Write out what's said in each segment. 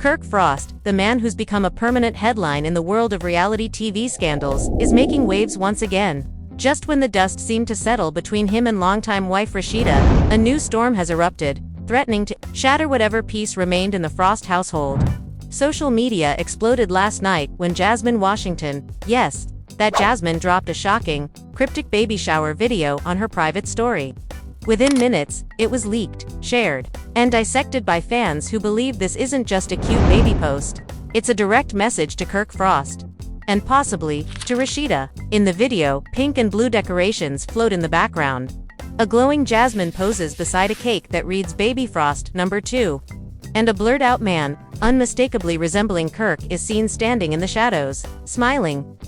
Kirk Frost, the man who's become a permanent headline in the world of reality TV scandals, is making waves once again. Just when the dust seemed to settle between him and longtime wife Rashida, a new storm has erupted, threatening to shatter whatever peace remained in the Frost household. Social media exploded last night when Jasmine Washington, yes, that Jasmine, dropped a shocking, cryptic baby shower video on her private story. Within minutes, it was leaked, shared, and dissected by fans who believe this isn't just a cute baby post. It's a direct message to Kirk Frost. And possibly, to Rashida. In the video, pink and blue decorations float in the background. A glowing Jasmine poses beside a cake that reads Baby Frost number 2. And a blurred-out man, unmistakably resembling Kirk, is seen standing in the shadows, smiling.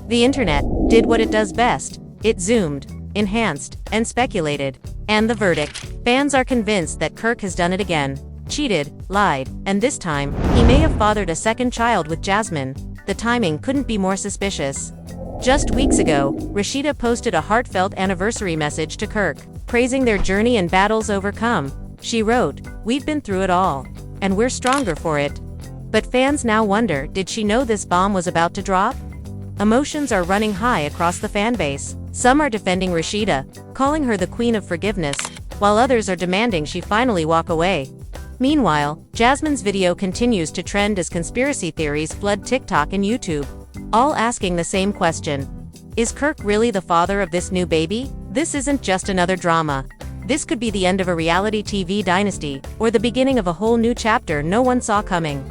The internet did what it does best. It zoomed, enhanced, and speculated. And the verdict: fans are convinced that Kirk has done it again. Cheated, lied, and this time, he may have fathered a second child with Jasmine. The timing couldn't be more suspicious. Just weeks ago, Rashida posted a heartfelt anniversary message to Kirk, praising their journey and battles overcome. She wrote, "We've been through it all. And we're stronger for it." But fans now wonder, did she know this bomb was about to drop? Emotions are running high across the fanbase. Some are defending Rashida, calling her the queen of forgiveness, while others are demanding she finally walk away. Meanwhile, Jasmine's video continues to trend as conspiracy theories flood TikTok and YouTube, all asking the same question. Is Kirk really the father of this new baby? This isn't just another drama. This could be the end of a reality TV dynasty, or the beginning of a whole new chapter no one saw coming.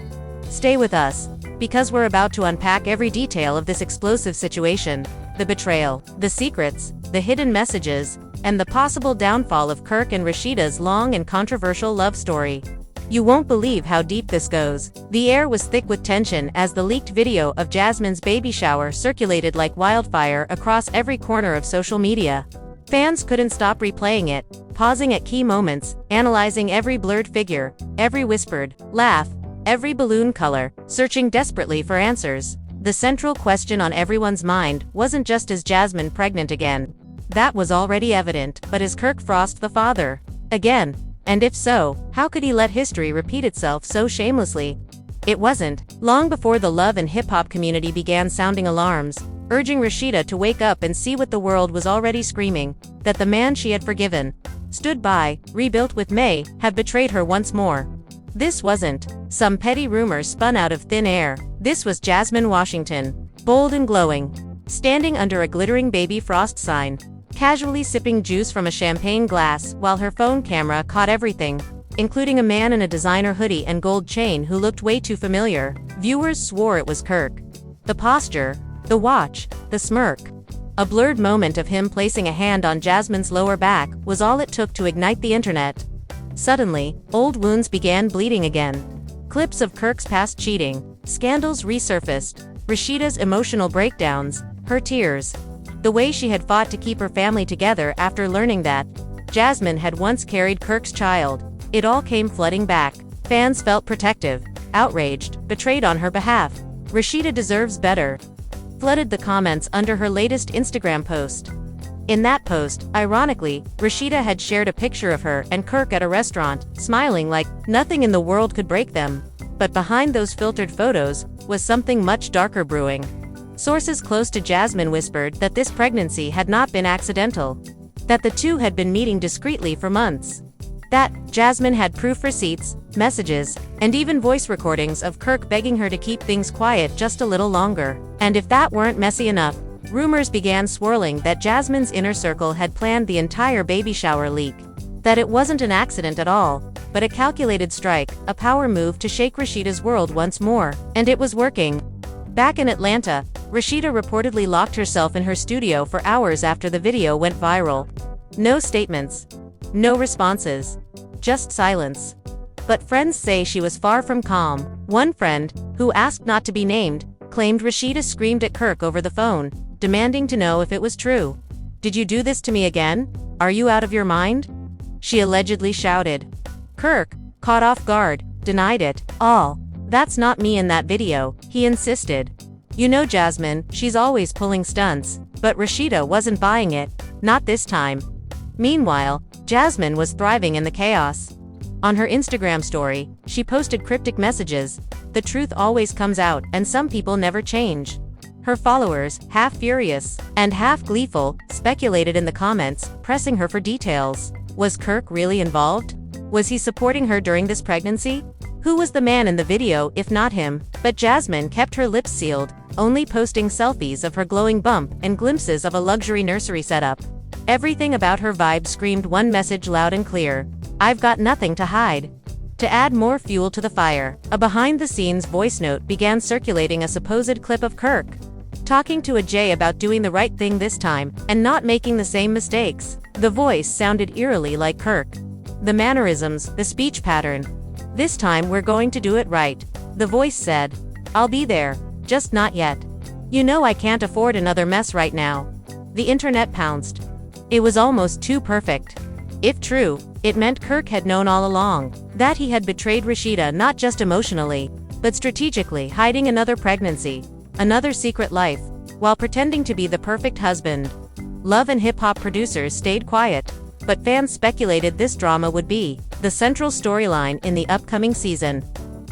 Stay with us, because we're about to unpack every detail of this explosive situation. The betrayal, the secrets, the hidden messages, and the possible downfall of Kirk and Rashida's long and controversial love story. You won't believe how deep this goes. The air was thick with tension as the leaked video of Jasmine's baby shower circulated like wildfire across every corner of social media. Fans couldn't stop replaying it, pausing at key moments, analyzing every blurred figure, every whispered laugh, every balloon color, searching desperately for answers. The central question on everyone's mind wasn't just, is Jasmine pregnant again? That was already evident, but is Kirk Frost the father? Again? And if so, how could he let history repeat itself so shamelessly? It wasn't long before the love and hip-hop community began sounding alarms, urging Rashida to wake up and see what the world was already screaming, that the man she had forgiven, stood by, rebuilt with may have betrayed her once more. This wasn't some petty rumor spun out of thin air. This was Jasmine Washington, bold and glowing, standing under a glittering Baby Frost sign, casually sipping juice from a champagne glass while her phone camera caught everything, including a man in a designer hoodie and gold chain who looked way too familiar. Viewers swore it was Kirk. The posture, the watch, the smirk. A blurred moment of him placing a hand on Jasmine's lower back was all it took to ignite the internet. Suddenly, old wounds began bleeding again. Clips of Kirk's past cheating, scandals resurfaced, Rashida's emotional breakdowns, her tears, the way she had fought to keep her family together after learning that Jasmine had once carried Kirk's child. It all came flooding back. Fans felt protective, outraged, betrayed on her behalf. Rashida deserves better, flooded the comments under her latest Instagram post. In that post, ironically, Rashida had shared a picture of her and Kirk at a restaurant, smiling like nothing in the world could break them. But behind those filtered photos was something much darker brewing. Sources close to Jasmine whispered that this pregnancy had not been accidental, that the two had been meeting discreetly for months, that Jasmine had proof receipts, messages, and even voice recordings of Kirk begging her to keep things quiet just a little longer. And if that weren't messy enough, rumors began swirling that Jasmine's inner circle had planned the entire baby shower leak, that it wasn't an accident at all, but a calculated strike, a power move to shake Rashida's world once more. And it was working. Back in Atlanta, Rashida reportedly locked herself in her studio for hours after the video went viral. No statements. No responses. Just silence. But friends say she was far from calm. One friend, who asked not to be named, claimed Rashida screamed at Kirk over the phone, demanding to know if it was true. "Did you do this to me again? Are you out of your mind?" she allegedly shouted. Kirk, caught off guard, denied it all. "That's not me in that video," he insisted. "You know Jasmine, she's always pulling stunts." But Rashida wasn't buying it. Not this time. Meanwhile, Jasmine was thriving in the chaos. On her Instagram story, she posted cryptic messages. The truth always comes out, and some people never change. Her followers, half furious and half gleeful, speculated in the comments, pressing her for details. Was Kirk really involved? Was he supporting her during this pregnancy? Who was the man in the video if not him? But Jasmine kept her lips sealed, only posting selfies of her glowing bump and glimpses of a luxury nursery setup. Everything about her vibe screamed one message loud and clear: I've got nothing to hide. To add more fuel to the fire, a behind-the-scenes voice note began circulating, a supposed clip of Kirk talking to a Jay about doing the right thing this time, and not making the same mistakes. The voice sounded eerily like Kirk. The mannerisms, the speech pattern. This time we're going to do it right. The voice said. I'll be there, just not yet. You know I can't afford another mess right now. The internet pounced. It was almost too perfect. If true, it meant Kirk had known all along, that he had betrayed Rashida not just emotionally, but strategically, hiding another pregnancy, another secret life, while pretending to be the perfect husband. Love and hip-hop producers stayed quiet, but fans speculated this drama would be the central storyline in the upcoming season.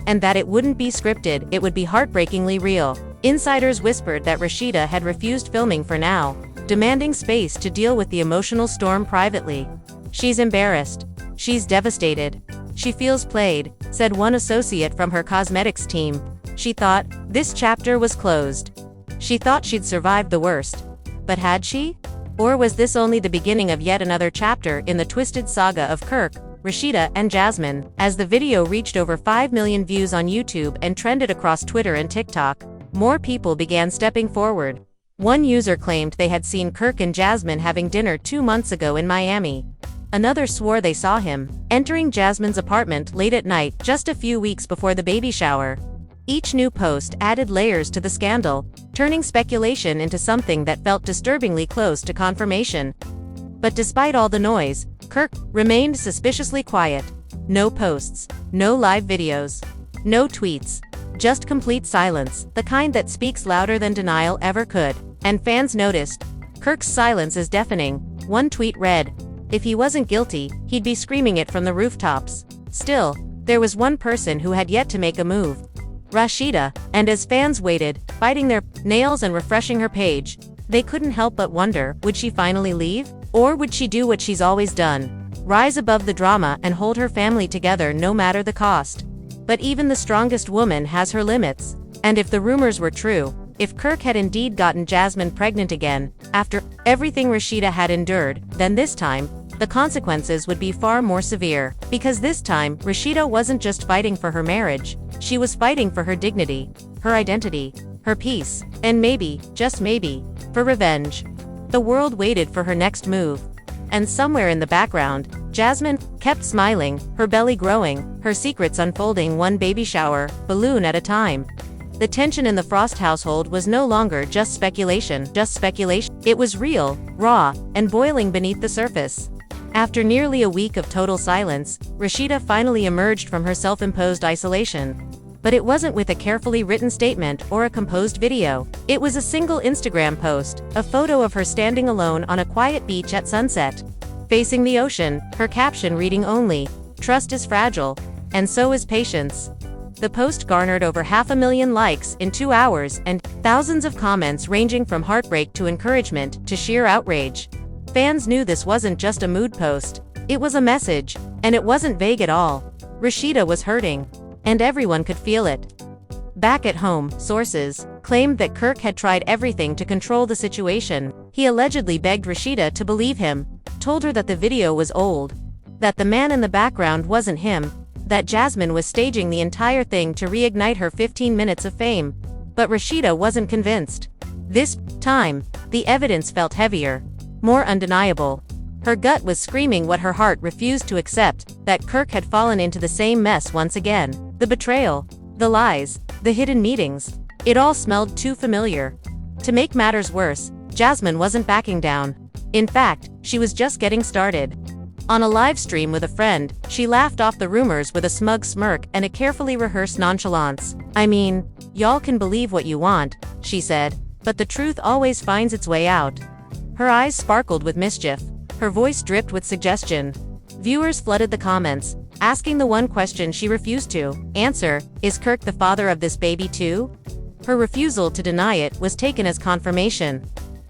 And that it wouldn't be scripted, it would be heartbreakingly real. Insiders whispered that Rashida had refused filming for now, demanding space to deal with the emotional storm privately. She's embarrassed. She's devastated. She feels played, said one associate from her cosmetics team. She thought this chapter was closed. She thought she'd survived the worst. But had she? Or was this only the beginning of yet another chapter in the twisted saga of Kirk, Rashida, and Jasmine? As the video reached over 5 million views on YouTube and trended across Twitter and TikTok, more people began stepping forward. One user claimed they had seen Kirk and Jasmine having dinner 2 months ago in Miami. Another swore they saw him entering Jasmine's apartment late at night just a few weeks before the baby shower. Each new post added layers to the scandal, turning speculation into something that felt disturbingly close to confirmation. But despite all the noise, Kirk remained suspiciously quiet. No posts, no live videos, no tweets, just complete silence, the kind that speaks louder than denial ever could. And fans noticed. Kirk's silence is deafening. One tweet read, "If he wasn't guilty, he'd be screaming it from the rooftops." Still, there was one person who had yet to make a move. Rashida, and as fans waited, biting their nails and refreshing her page, they couldn't help but wonder, would she finally leave? Or would she do what she's always done? Rise above the drama and hold her family together no matter the cost. But even the strongest woman has her limits. And if the rumors were true, if Kirk had indeed gotten Jasmine pregnant again, after everything Rashida had endured, then this time, the consequences would be far more severe. Because this time, Rashida wasn't just fighting for her marriage, she was fighting for her dignity, her identity, her peace, and maybe, just maybe, for revenge. The world waited for her next move. And somewhere in the background, Jasmine kept smiling, her belly growing, her secrets unfolding one baby shower balloon at a time. The tension in the Frost household was no longer just speculation. It was real, raw, and boiling beneath the surface. After nearly a week of total silence, Rashida finally emerged from her self-imposed isolation. But it wasn't with a carefully written statement or a composed video. It was a single Instagram post, a photo of her standing alone on a quiet beach at sunset, facing the ocean, her caption reading only, "Trust is fragile, and so is patience." The post garnered over 500,000 likes in 2 hours and thousands of comments ranging from heartbreak to encouragement to sheer outrage. Fans knew this wasn't just a mood post. It was a message, and it wasn't vague at all. Rashida was hurting, and everyone could feel it. Back at home, sources claimed that Kirk had tried everything to control the situation. He allegedly begged Rashida to believe him, told her that the video was old, that the man in the background wasn't him, that Jasmine was staging the entire thing to reignite her 15 minutes of fame. But Rashida wasn't convinced. This time, the evidence felt heavier, more undeniable. Her gut was screaming what her heart refused to accept, that Kirk had fallen into the same mess once again. The betrayal, the lies, the hidden meetings. It all smelled too familiar. To make matters worse, Jasmine wasn't backing down. In fact, she was just getting started. On a live stream with a friend, she laughed off the rumors with a smug smirk and a carefully rehearsed nonchalance. "I mean, y'all can believe what you want," she said, "but the truth always finds its way out." Her eyes sparkled with mischief. Her voice dripped with suggestion. Viewers flooded the comments, asking the one question she refused to answer: is Kirk the father of this baby too? Her refusal to deny it was taken as confirmation.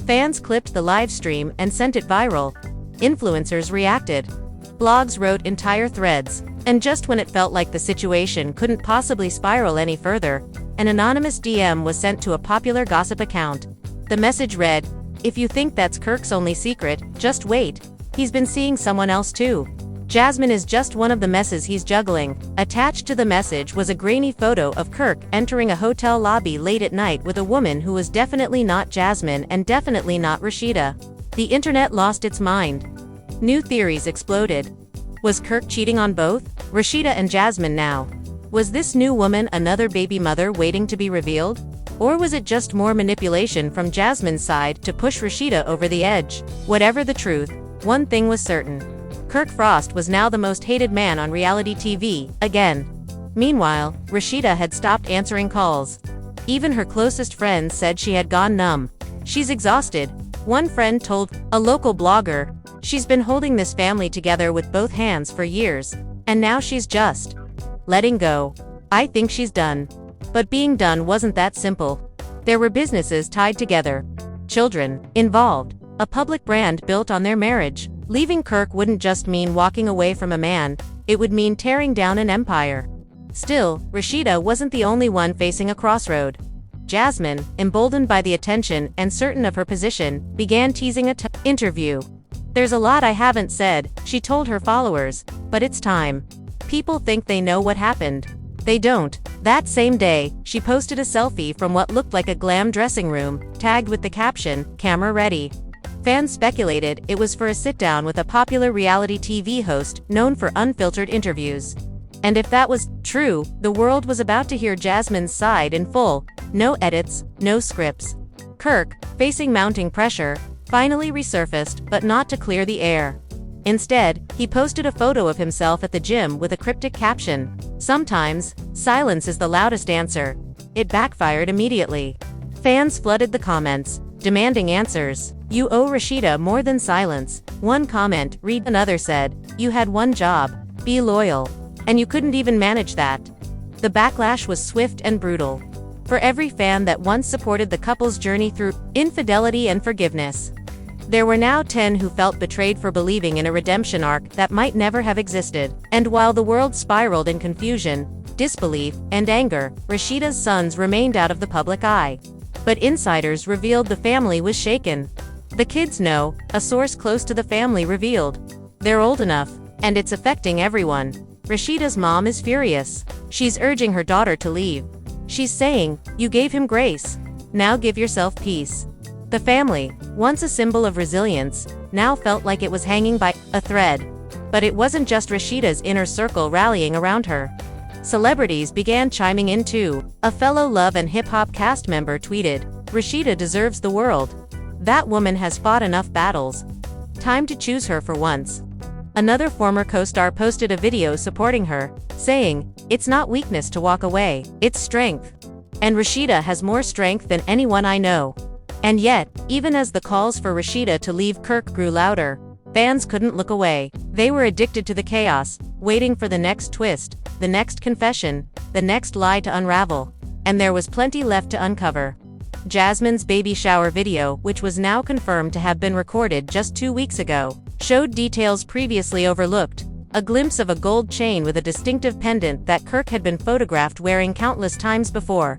Fans clipped the live stream and sent it viral. Influencers reacted. Blogs wrote entire threads. And just when it felt like the situation couldn't possibly spiral any further, an anonymous DM was sent to a popular gossip account. The message read, "If you think that's Kirk's only secret, just wait. He's been seeing someone else too. Jasmine is just one of the messes he's juggling." Attached to the message was a grainy photo of Kirk entering a hotel lobby late at night with a woman who was definitely not Jasmine and definitely not Rashida. The internet lost its mind. New theories exploded. Was Kirk cheating on both Rashida and Jasmine now? Was this new woman another baby mother waiting to be revealed? Or was it just more manipulation from Jasmine's side to push Rashida over the edge? Whatever the truth, one thing was certain. Kirk Frost was now the most hated man on reality TV, again. Meanwhile, Rashida had stopped answering calls. Even her closest friends said she had gone numb. She's exhausted. One friend told a local blogger, "She's been holding this family together with both hands for years, and now she's just letting go. I think she's done." But being done wasn't that simple. There were businesses tied together, children involved, a public brand built on their marriage. Leaving Kirk wouldn't just mean walking away from a man, it would mean tearing down an empire. Still, Rashida wasn't the only one facing a crossroad. Jasmine, emboldened by the attention and certain of her position, began teasing a interview. "There's a lot I haven't said," she told her followers, "but it's time. People think they know what happened. They don't." That same day, she posted a selfie from what looked like a glam dressing room, tagged with the caption, "Camera ready." Fans speculated it was for a sit-down with a popular reality TV host known for unfiltered interviews. And if that was true, the world was about to hear Jasmine's side in full. No edits, no scripts. Kirk, facing mounting pressure, finally resurfaced, but not to clear the air. Instead, he posted a photo of himself at the gym with a cryptic caption, "Sometimes, silence is the loudest answer." It backfired immediately. Fans flooded the comments, demanding answers. "You owe Rashida more than silence." One comment read, another said, "You had one job, be loyal. And you couldn't even manage that." The backlash was swift and brutal. For every fan that once supported the couple's journey through infidelity and forgiveness, there were now 10 who felt betrayed for believing in a redemption arc that might never have existed. And while the world spiraled in confusion, disbelief, and anger, Rashida's sons remained out of the public eye. But insiders revealed the family was shaken. "The kids know," a source close to the family revealed. "They're old enough, and it's affecting everyone." Rashida's mom is furious. She's urging her daughter to leave. She's saying, "You gave him grace. Now give yourself peace." The family, once a symbol of resilience, now felt like it was hanging by a thread. But it wasn't just Rashida's inner circle rallying around her. Celebrities began chiming in too. A fellow Love and Hip Hop cast member tweeted, "Rashida deserves the world. That woman has fought enough battles. Time to choose her for once." Another former co-star posted a video supporting her, saying, "It's not weakness to walk away, it's strength. And Rashida has more strength than anyone I know." And yet, even as the calls for Rashida to leave Kirk grew louder, fans couldn't look away. They were addicted to the chaos, waiting for the next twist, the next confession, the next lie to unravel. And there was plenty left to uncover. Jasmine's baby shower video, which was now confirmed to have been recorded just 2 weeks ago, showed details previously overlooked. A glimpse of a gold chain with a distinctive pendant that Kirk had been photographed wearing countless times before.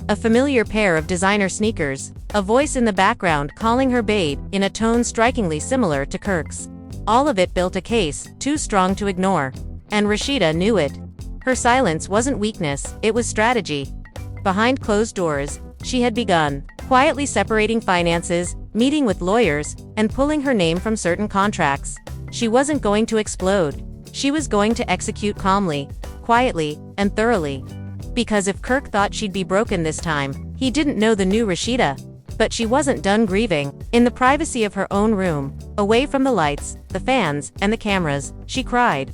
A familiar pair of designer sneakers, a voice in the background calling her babe, in a tone strikingly similar to Kirk's. All of it built a case, too strong to ignore. And Rashida knew it. Her silence wasn't weakness, it was strategy. Behind closed doors, she had begun quietly separating finances, meeting with lawyers, and pulling her name from certain contracts. She wasn't going to explode. She was going to execute calmly, quietly, and thoroughly. Because if Kirk thought she'd be broken this time, he didn't know the new Rashida. But she wasn't done grieving. In the privacy of her own room, away from the lights, the fans, and the cameras, she cried.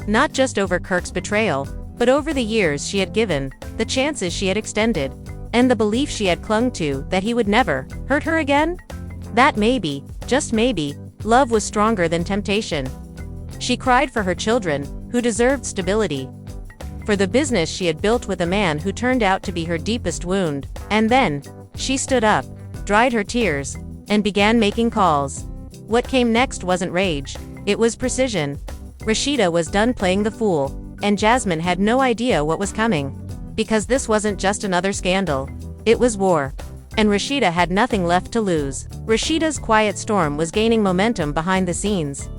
Not just over Kirk's betrayal, but over the years she had given, the chances she had extended, and the belief she had clung to that he would never hurt her again. That maybe, just maybe, love was stronger than temptation. She cried for her children, who deserved stability. For the business she had built with a man who turned out to be her deepest wound. And then, she stood up, dried her tears, and began making calls. What came next wasn't rage, it was precision. Rashida was done playing the fool, and Jasmine had no idea what was coming. Because this wasn't just another scandal. It was war. And Rashida had nothing left to lose. Rashida's quiet storm was gaining momentum behind the scenes.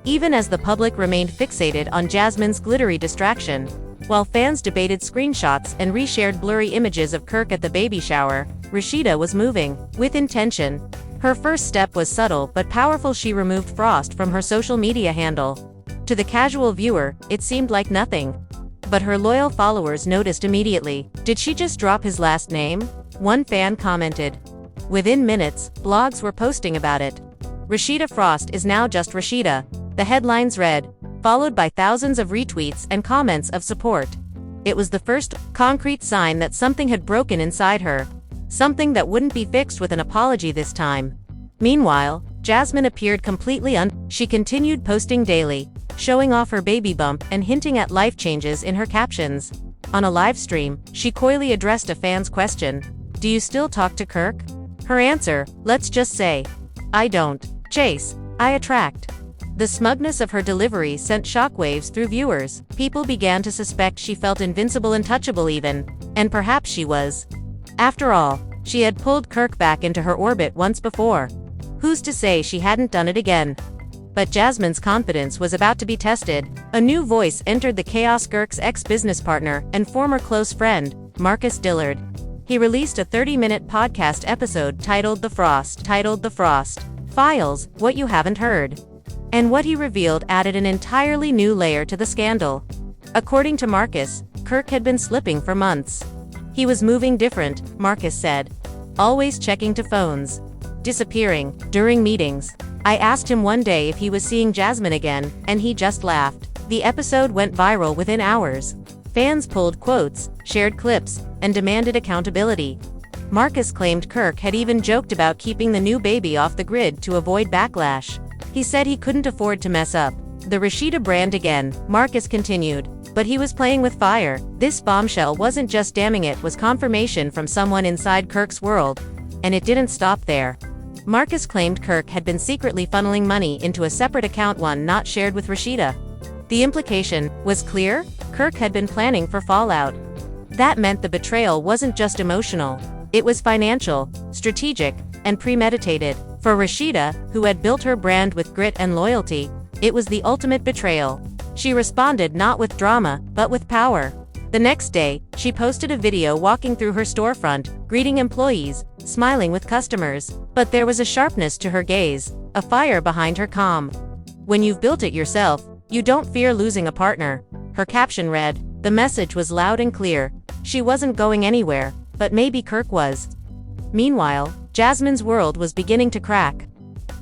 Even as the public remained fixated on Jasmine's glittery distraction, while fans debated screenshots and reshared blurry images of Kirk at the baby shower, Rashida was moving, with intention. Her first step was subtle but powerful. She removed Frost from her social media handle. To the casual viewer, it seemed like nothing. But her loyal followers noticed immediately. Did she just drop his last name? One fan commented. Within minutes, blogs were posting about it. Rashida Frost is now just Rashida, the headlines read, followed by thousands of retweets and comments of support. It was the first concrete sign that something had broken inside her. Something that wouldn't be fixed with an apology this time. Meanwhile, Jasmine appeared completely She continued posting daily, showing off her baby bump and hinting at life changes in her captions. On a live stream, she coyly addressed a fan's question. Do you still talk to Kirk? Her answer, let's just say, I don't. Chase, I attract. The smugness of her delivery sent shockwaves through viewers. People began to suspect she felt invincible, untouchable even. And perhaps she was. After all, she had pulled Kirk back into her orbit once before. Who's to say she hadn't done it again? But Jasmine's confidence was about to be tested. A new voice entered the chaos. Kirk's ex-business partner and former close friend, Marcus Dillard. He released a 30-minute podcast episode titled The Frost Files, What You Haven't Heard. And what he revealed added an entirely new layer to the scandal. According to Marcus, Kirk had been slipping for months. He was moving different, Marcus said. Always checking to phones. Disappearing, during meetings. I asked him one day if he was seeing Jasmine again, and he just laughed. The episode went viral within hours. Fans pulled quotes, shared clips, and demanded accountability. Marcus claimed Kirk had even joked about keeping the new baby off the grid to avoid backlash. He said he couldn't afford to mess up the Rashida brand again, Marcus continued. But he was playing with fire. This bombshell wasn't just damning, it was confirmation from someone inside Kirk's world. And it didn't stop there. Marcus claimed Kirk had been secretly funneling money into a separate account, one not shared with Rashida. The implication was clear: Kirk had been planning for fallout. That meant the betrayal wasn't just emotional. It was financial, strategic, and premeditated. For Rashida, who had built her brand with grit and loyalty, it was the ultimate betrayal. She responded not with drama, but with power. The next day, she posted a video walking through her storefront, greeting employees, smiling with customers. But there was a sharpness to her gaze, a fire behind her calm. When you've built it yourself, you don't fear losing a partner. Her caption read. The message was loud and clear. She wasn't going anywhere, but maybe Kirk was. Meanwhile, Jasmine's world was beginning to crack.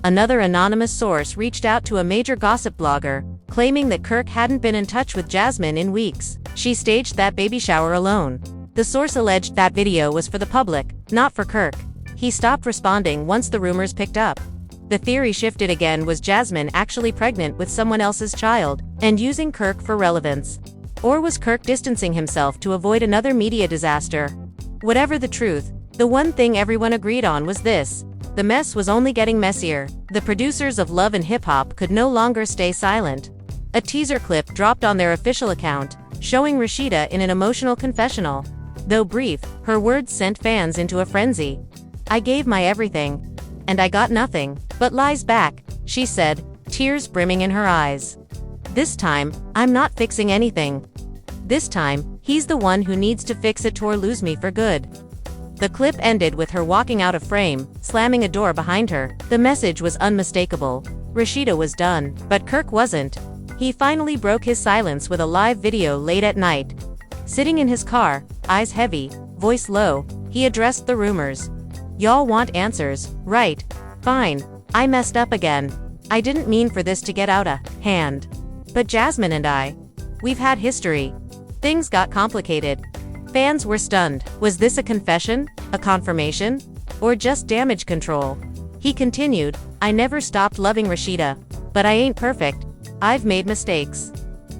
Another anonymous source reached out to a major gossip blogger, claiming that Kirk hadn't been in touch with Jasmine in weeks. She staged that baby shower alone. The source alleged that video was for the public, not for Kirk. He stopped responding once the rumors picked up. The theory shifted again: was Jasmine actually pregnant with someone else's child, and using Kirk for relevance? Or was Kirk distancing himself to avoid another media disaster? Whatever the truth, the one thing everyone agreed on was this: the mess was only getting messier. The producers of Love and Hip Hop could no longer stay silent. A teaser clip dropped on their official account, showing Rashida in an emotional confessional. Though brief, her words sent fans into a frenzy. I gave my everything. And I got nothing but lies back, she said, tears brimming in her eyes. This time, I'm not fixing anything. This time, he's the one who needs to fix it or lose me for good. The clip ended with her walking out of frame, slamming a door behind her. The message was unmistakable. Rashida was done, but Kirk wasn't. He finally broke his silence with a live video late at night. Sitting in his car, eyes heavy, voice low, he addressed the rumors. Y'all want answers, right? Fine. I messed up again. I didn't mean for this to get out of hand. But Jasmine and we've had history. Things got complicated. Fans were stunned. Was this a confession, a confirmation, or just damage control? He continued, I never stopped loving Rashida. But I ain't perfect. I've made mistakes.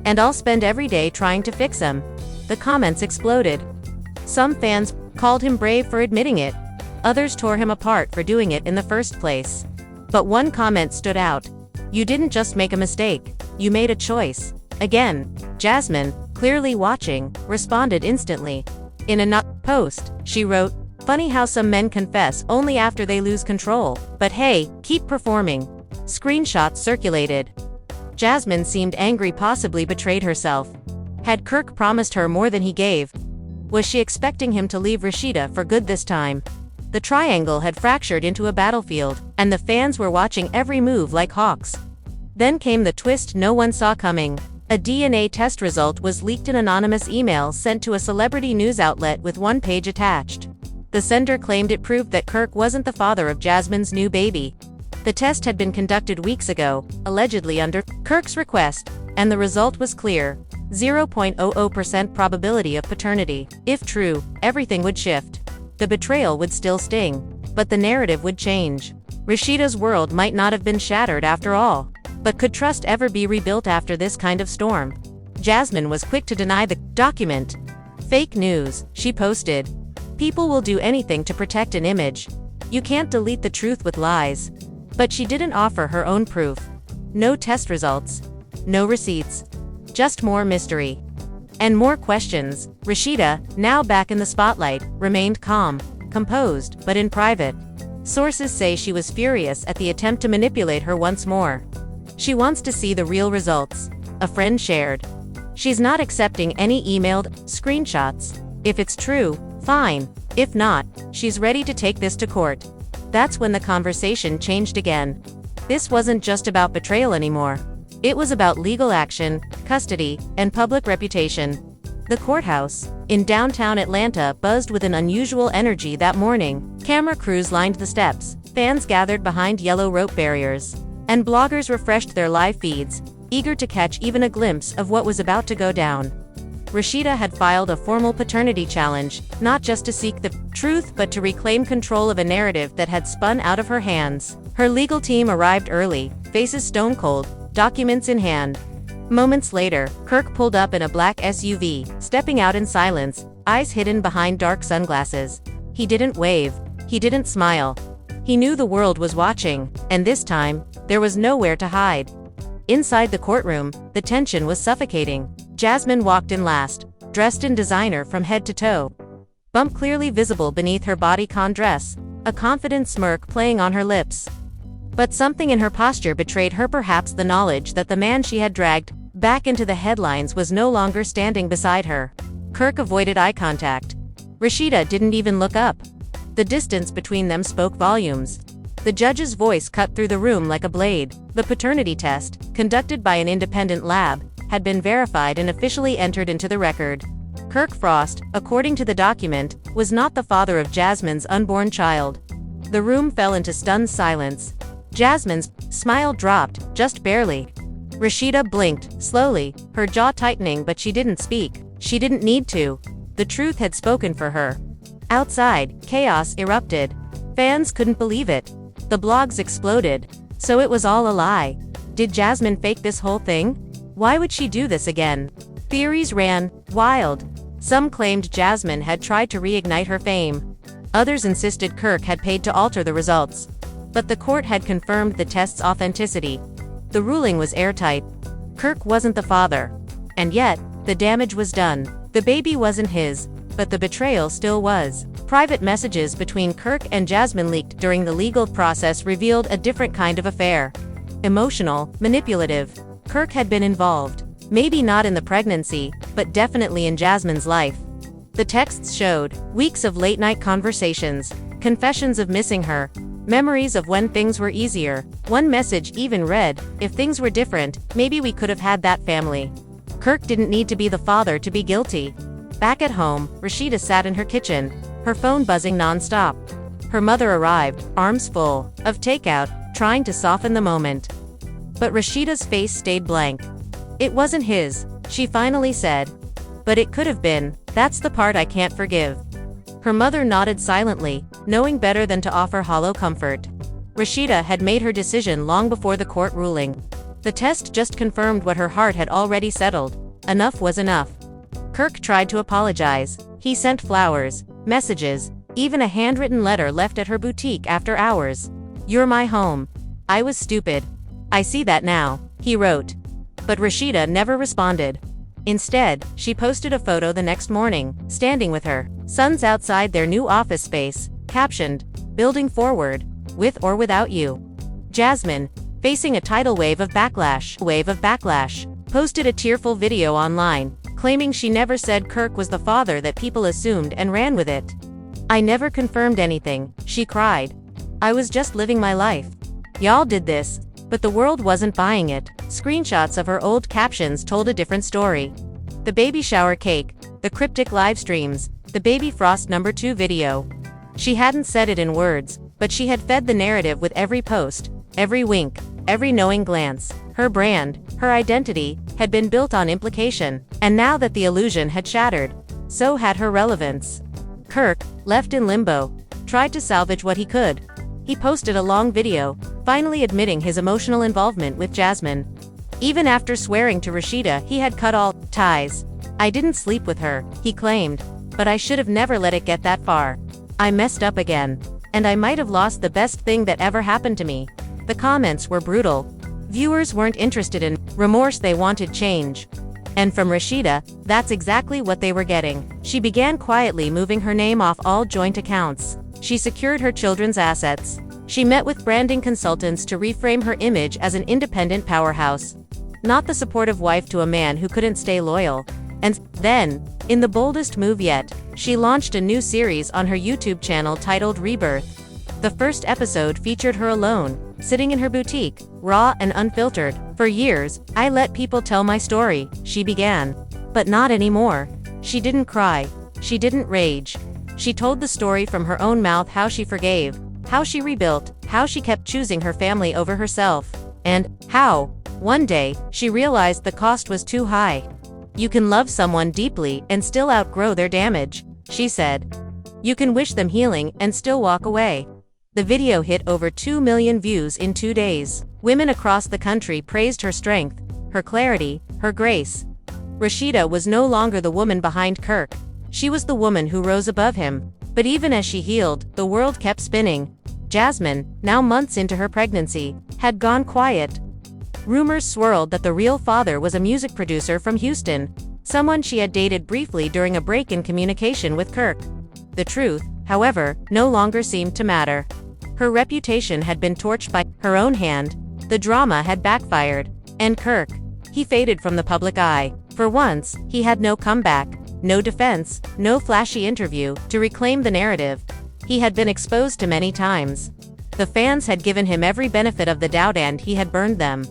And I'll spend every day trying to fix him. The comments exploded. Some fans called him brave for admitting it. Others tore him apart for doing it in the first place. But one comment stood out. "You didn't just make a mistake. You made a choice." Again, Jasmine, clearly watching, responded instantly. In a post, she wrote, "Funny how some men confess only after they lose control, but hey, keep performing." Screenshots circulated. Jasmine seemed angry, possibly betrayed herself. Had Kirk promised her more than he gave? Was she expecting him to leave Rashida for good this time? The triangle had fractured into a battlefield, and the fans were watching every move like hawks. Then came the twist no one saw coming. A DNA test result was leaked in anonymous email sent to a celebrity news outlet with one page attached. The sender claimed it proved that Kirk wasn't the father of Jasmine's new baby. The test had been conducted weeks ago, allegedly under Kirk's request, and the result was clear: 0.00% probability of paternity. If true, everything would shift. The betrayal would still sting, but the narrative would change. Rashida's world might not have been shattered after all. But could trust ever be rebuilt after this kind of storm? Jasmine was quick to deny the document. "Fake news," she posted. "People will do anything to protect an image. You can't delete the truth with lies." But she didn't offer her own proof. No test results. No receipts. Just more mystery. And more questions. Rashida, now back in the spotlight, remained calm, composed, but in private. Sources say she was furious at the attempt to manipulate her once more. She wants to see the real results, a friend shared. She's not accepting any emailed screenshots. If it's true, fine. If not, she's ready to take this to court. That's when the conversation changed again. This wasn't just about betrayal anymore. It was about legal action, custody, and public reputation. The courthouse, in downtown Atlanta, buzzed with an unusual energy that morning. Camera crews lined the steps, fans gathered behind yellow rope barriers, and bloggers refreshed their live feeds, eager to catch even a glimpse of what was about to go down. Rashida had filed a formal paternity challenge, not just to seek the truth but to reclaim control of a narrative that had spun out of her hands. Her legal team arrived early, faces stone cold, documents in hand. Moments later, Kirk pulled up in a black SUV, stepping out in silence, eyes hidden behind dark sunglasses. He didn't wave. He didn't smile. He knew the world was watching, and this time, there was nowhere to hide. Inside the courtroom, the tension was suffocating. Jasmine walked in last, dressed in designer from head to toe. Bump clearly visible beneath her bodycon dress, a confident smirk playing on her lips. But something in her posture betrayed her, perhaps the knowledge that the man she had dragged back into the headlines was no longer standing beside her. Kirk avoided eye contact. Rashida didn't even look up. The distance between them spoke volumes. The judge's voice cut through the room like a blade. The paternity test, conducted by an independent lab, had been verified and officially entered into the record. Kirk Frost, according to the document, was not the father of Jasmine's unborn child. The room fell into stunned silence. Jasmine's smile dropped, just barely. Rashida blinked, slowly, her jaw tightening, but she didn't speak. She didn't need to. The truth had spoken for her. Outside, chaos erupted. Fans couldn't believe it. The blogs exploded. So it was all a lie. Did Jasmine fake this whole thing? Why would she do this again? Theories ran wild. Some claimed Jasmine had tried to reignite her fame. Others insisted Kirk had paid to alter the results. But the court had confirmed the test's authenticity. The ruling was airtight. Kirk wasn't the father. And yet, the damage was done. The baby wasn't his, but the betrayal still was. Private messages between Kirk and Jasmine leaked during the legal process revealed a different kind of affair. Emotional, manipulative. Kirk had been involved. Maybe not in the pregnancy, but definitely in Jasmine's life. The texts showed weeks of late-night conversations, confessions of missing her, memories of when things were easier. One message even read, "If things were different, maybe we could have had that family." Kirk didn't need to be the father to be guilty. Back at home, Rashida sat in her kitchen, her phone buzzing non-stop. Her mother arrived, arms full of takeout, trying to soften the moment. But Rashida's face stayed blank. "It wasn't his," she finally said. "But it could have been. That's the part I can't forgive." Her mother nodded silently, knowing better than to offer hollow comfort. Rashida had made her decision long before the court ruling. The test just confirmed what her heart had already settled. Enough was enough. Kirk tried to apologize. He sent flowers, messages, even a handwritten letter left at her boutique after hours. "You're my home. I was stupid. I see that now," he wrote. But Rashida never responded. Instead, she posted a photo the next morning, standing with her sons outside their new office space, captioned, "Building forward, with or without you." Jasmine, facing a tidal wave of backlash, posted a tearful video online, claiming she never said Kirk was the father that people assumed and ran with it. "I never confirmed anything," she cried. "I was just living my life. Y'all did this, but the world wasn't buying it." Screenshots of her old captions told a different story. The baby shower cake, the cryptic live streams, the baby Frost #2 video. She hadn't said it in words, but she had fed the narrative with every post, every wink, every knowing glance. Her brand, her identity, had been built on implication, and now that the illusion had shattered, so had her relevance. Kirk, left in limbo, tried to salvage what he could. He posted a long video, finally admitting his emotional involvement with Jasmine. Even after swearing to Rashida he had cut all ties. "I didn't sleep with her," he claimed, "but I should have never let it get that far. I messed up again. And I might have lost the best thing that ever happened to me." The comments were brutal. Viewers weren't interested in remorse, they wanted change. And from Rashida, that's exactly what they were getting. She began quietly moving her name off all joint accounts. She secured her children's assets. She met with branding consultants to reframe her image as an independent powerhouse, not the supportive wife to a man who couldn't stay loyal. And then, in the boldest move yet, she launched a new series on her YouTube channel titled Rebirth. The first episode featured her alone, sitting in her boutique, raw and unfiltered. "For years, I let people tell my story," she began. But not anymore. She didn't cry. She didn't rage. She told the story from her own mouth, how she forgave, how she rebuilt, how she kept choosing her family over herself, and how, one day, she realized the cost was too high. "You can love someone deeply and still outgrow their damage," she said. "You can wish them healing and still walk away." The video hit over 2 million views in 2 days. Women across the country praised her strength, her clarity, her grace. Rashida was no longer the woman behind Kirk. She was the woman who rose above him. But even as she healed, the world kept spinning. Jasmine, now months into her pregnancy, had gone quiet. Rumors swirled that the real father was a music producer from Houston, someone she had dated briefly during a break in communication with Kirk. The truth, however, no longer seemed to matter. Her reputation had been torched by her own hand, the drama had backfired, and Kirk, he faded from the public eye. For once, he had no comeback, no defense, no flashy interview to reclaim the narrative he had been exposed to many times. The fans had given him every benefit of the doubt and he had burned them.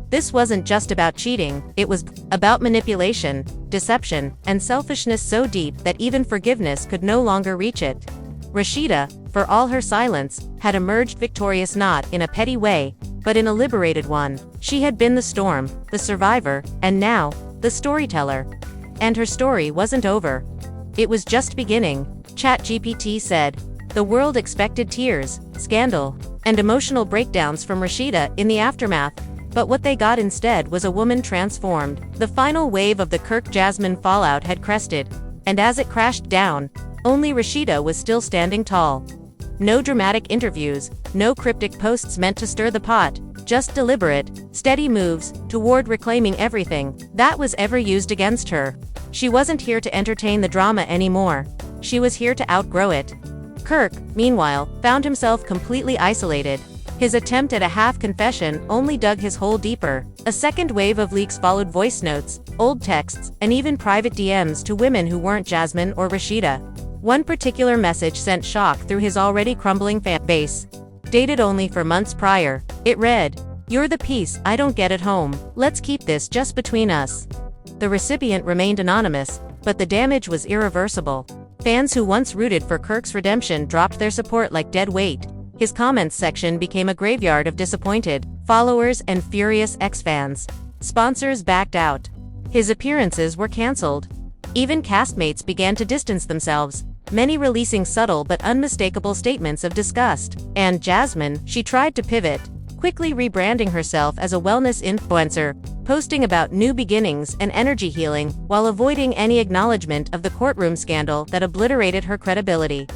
This wasn't just about cheating, it was about manipulation, deception, and selfishness so deep that even forgiveness could no longer reach it. Rashida, for all her silence, had emerged victorious not in a petty way, but in a liberated one. She had been the storm, the survivor, and now, the storyteller. And her story wasn't over. It was just beginning, ChatGPT said. The world expected tears, scandal, and emotional breakdowns from Rashida in the aftermath. But what they got instead was a woman transformed. The final wave of the Kirk-Jasmine fallout had crested, and as it crashed down, only Rashida was still standing tall. No dramatic interviews, no cryptic posts meant to stir the pot, just deliberate, steady moves toward reclaiming everything that was ever used against her. She wasn't here to entertain the drama anymore. She was here to outgrow it. Kirk, meanwhile, found himself completely isolated. His attempt at a half-confession only dug his hole deeper. A second wave of leaks followed: voice notes, old texts, and even private DMs to women who weren't Jasmine or Rashida. One particular message sent shock through his already crumbling fan base. Dated only for months prior, it read, "You're the piece I don't get at home. Let's keep this just between us." The recipient remained anonymous, but the damage was irreversible. Fans who once rooted for Kirk's redemption dropped their support like dead weight. His comments section became a graveyard of disappointed followers and furious ex-fans. Sponsors backed out. His appearances were cancelled. Even castmates began to distance themselves, many releasing subtle but unmistakable statements of disgust. And Jasmine, she tried to pivot. quickly rebranding herself as a wellness influencer, posting about new beginnings and energy healing, while avoiding any acknowledgement of the courtroom scandal that obliterated her credibility.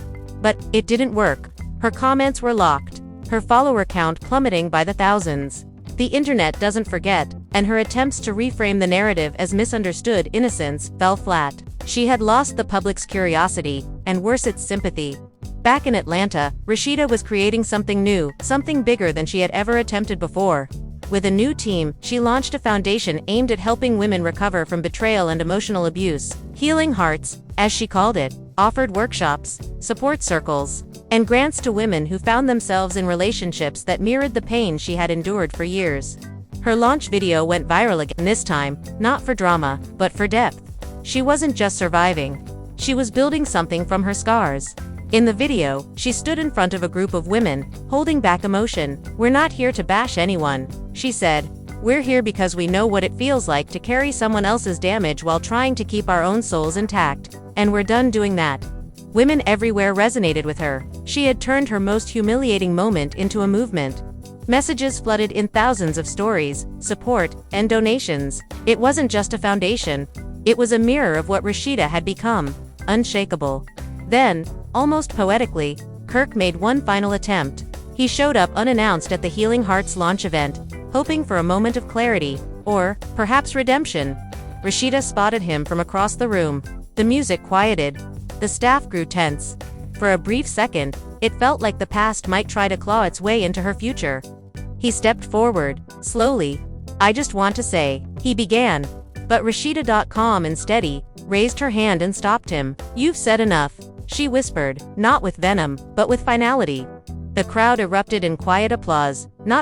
But it didn't work. Her comments were locked, her follower count plummeting by the thousands. The internet doesn't forget, and her attempts to reframe the narrative as misunderstood innocence fell flat. She had lost the public's curiosity, and worse, its sympathy. Back in Atlanta, Rashida was creating something new, something bigger than she had ever attempted before. With a new team, she launched a foundation aimed at helping women recover from betrayal and emotional abuse. Healing Hearts, as she called it, offered workshops, support circles, and grants to women who found themselves in relationships that mirrored the pain she had endured for years. Her launch video went viral again, this time, not for drama, but for depth. She wasn't just surviving. She was building something from her scars. In the video, she stood in front of a group of women, holding back emotion. "We're not here to bash anyone," she said. "We're here because we know what it feels like to carry someone else's damage while trying to keep our own souls intact. And we're done doing that." Women everywhere resonated with her. She had turned her most humiliating moment into a movement. Messages flooded in, thousands of stories, support, and donations. It wasn't just a foundation. It was a mirror of what Rashida had become, unshakable. Then, almost poetically, Kirk made one final attempt. He showed up unannounced at the Healing Hearts launch event, hoping for a moment of clarity, or, perhaps, redemption. Rashida spotted him from across the room. The music quieted. The staff grew tense. For a brief second, it felt like the past might try to claw its way into her future. He stepped forward, slowly. "I just want to say," he began. But Rashida, calm and steady, raised her hand and stopped him. "You've said enough," she whispered, not with venom, but with finality. The crowd erupted in quiet applause, not